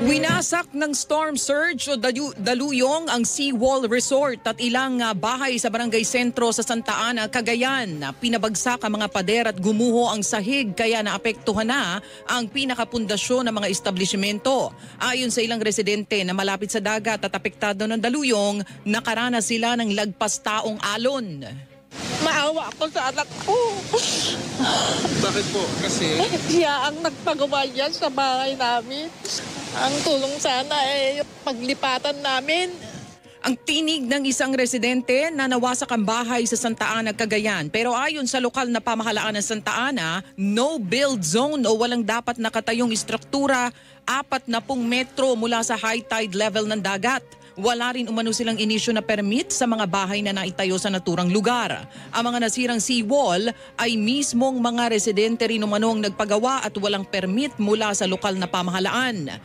Winasak ng storm surge o daluyong ang Seawall Resort at ilang bahay sa Barangay Sentro sa Santa Ana, Cagayan. Pinabagsak ang mga pader at gumuho ang sahig kaya naapektuhan na ang pinakapundasyon ng mga establishmento. Ayon sa ilang residente na malapit sa dagat at apektado ng daluyong, nakaranas sila ng lagpas taong alon. Maawa ako sa anak ko. Bakit po? Kasi Siya ang nagpagawa niyan sa bahay namin. Ang tulong sana yung paglipatan namin. Ang tinig ng isang residente na nawasak ang bahay sa Santa Ana, Cagayan. Pero ayon sa lokal na pamahalaan ng Santa Ana, no build zone o walang dapat nakatayong istruktura 40 metro mula sa high tide level ng dagat. Wala rin umano silang inisyu na permit sa mga bahay na naitayo sa naturang lugar. Ang mga nasirang seawall ay mismong mga residente rin umanong nagpagawa at walang permit mula sa lokal na pamahalaan.